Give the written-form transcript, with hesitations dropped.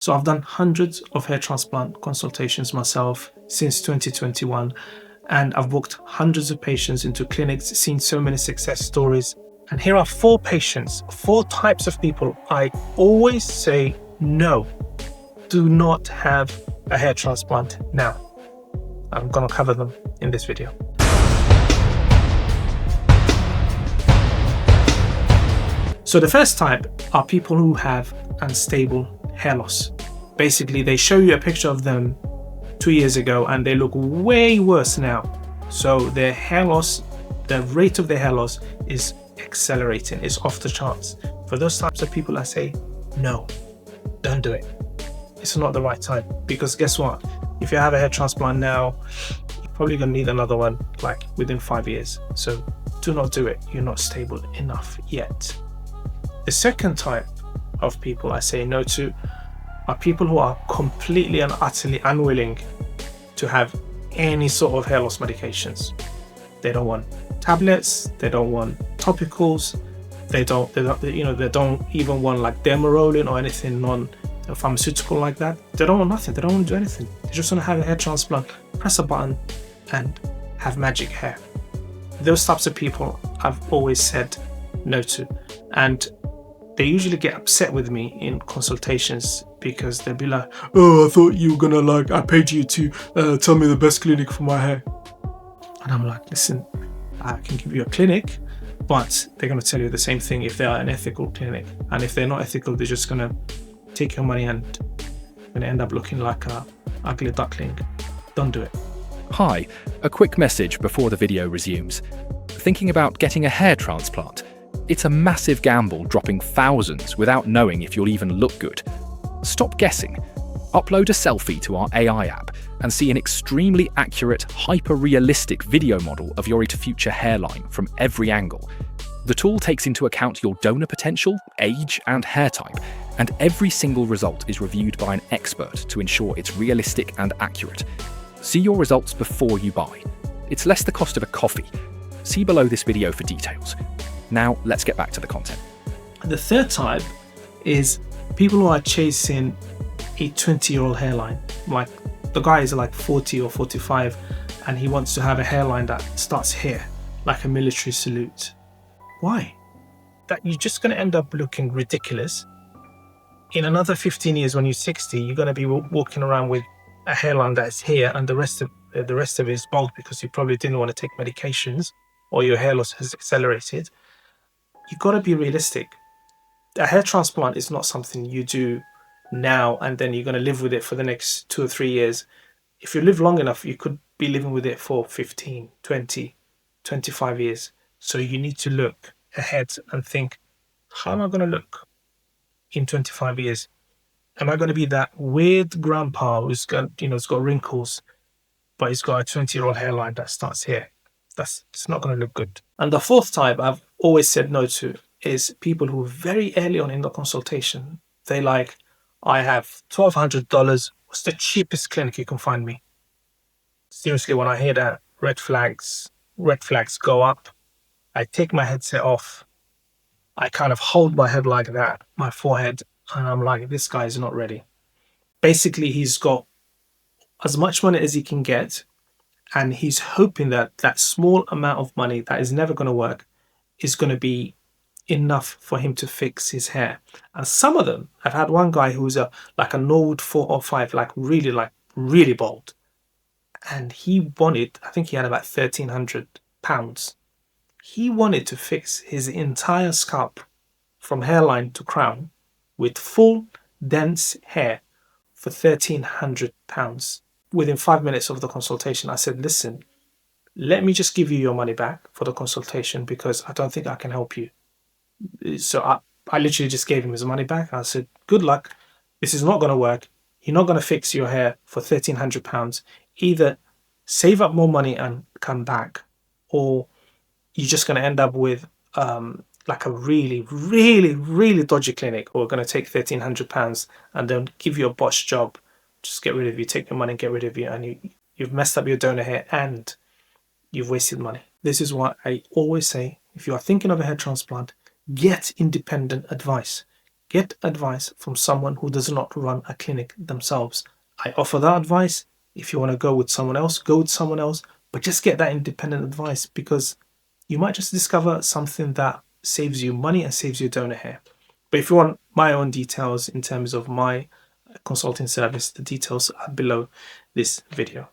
So I've done hundreds of hair transplant consultations myself since 2021, and I've booked hundreds of patients into clinics, seen so many success stories. And here are four types of people I always say no, do not have a hair transplant now. I'm going to cover them in this video. So the first type are people who have unstable hair loss. Basically, they show you a picture of them 2 years ago and they look way worse now. So their hair loss, the rate of their hair loss is accelerating. It's off the charts. For those types of people, I say, no, don't do it. It's not the right time, because guess what? If you have a hair transplant now, you're probably gonna need another one like within 5 years. So do not do it. You're not stable enough yet. The second type of people I say no to are people who are completely and utterly unwilling to have any sort of hair loss medications. They don't want tablets, they don't want topicals, they don't even want like Demerolin or anything non-pharmaceutical like that. They don't want nothing, they don't want to do anything. They just want to have a hair transplant, press a button and have magic hair. Those types of people I've always said no to, and they usually get upset with me in consultations because they'll be like, oh, I thought you were gonna I paid you to tell me the best clinic for my hair. And I'm like, listen, I can give you a clinic, but they're gonna tell you the same thing if they are an ethical clinic. And if they're not ethical, they're just gonna take your money and gonna end up looking like a ugly duckling. Don't do it. Hi, a quick message before the video resumes. Thinking about getting a hair transplant? It's a massive gamble dropping thousands without knowing if you'll even look good. Stop guessing. Upload a selfie to our AI app and see an extremely accurate, hyper-realistic video model of your future hairline from every angle. The tool takes into account your donor potential, age, and hair type, and every single result is reviewed by an expert to ensure it's realistic and accurate. See your results before you buy. It's less the cost of a coffee. See below this video for details. Now, let's get back to the content. The third type is people who are chasing a 20-year-old hairline. Like the guy is like 40 or 45 and he wants to have a hairline that starts here, like a military salute. Why? That you're just going to end up looking ridiculous. In another 15 years, when you're 60, you're going to be walking around with a hairline that is here and the rest of it is bald because you probably didn't want to take medications or your hair loss has accelerated. You've got to be realistic. A hair transplant is not something you do now and then you're going to live with it for the next 2 or 3 years. If you live long enough, you could be living with it for 15, 20, 25 years. So you need to look ahead and think, how am I going to look in 25 years? Am I going to be that weird grandpa who's got, it's got wrinkles, but he's got a 20-year-old hairline that starts here? It's not going to look good. And the fourth type I've always said no to is people who are very early on in the consultation. They like, I have $1,200. What's the cheapest clinic you can find me? Seriously, when I hear that, red flags go up. I take my headset off. I kind of hold my head like that, my forehead, and I'm like, this guy is not ready. Basically, he's got as much money as he can get, and he's hoping that that small amount of money that is never going to work is going to be enough for him to fix his hair. And some of them, I've had one guy who's like a Norwood 4 or 5, like really bald. And he wanted, I think he had about £1,300. He wanted to fix his entire scalp from hairline to crown with full, dense hair for £1,300. Within 5 minutes of the consultation, I said, listen, let me just give you your money back for the consultation because I don't think I can help you. So I literally just gave him his money back. I said, good luck. This is not going to work. You're not going to fix your hair for £1,300. Either save up more money and come back, or you're just going to end up with like a really, really, really dodgy clinic who are going to take £1,300 and then give you a botched job. Just get rid of you, take your money, get rid of you, and you've messed up your donor hair and you've wasted money. This is why I always say, if you are thinking of a hair transplant, get independent advice. get advice from someone who does not run a clinic themselves. I offer that advice. If you want to go with someone else, go with someone else, but just get that independent advice, because you might just discover something that saves you money and saves your donor hair. But if you want my own details in terms of my consulting service, the details are below this video.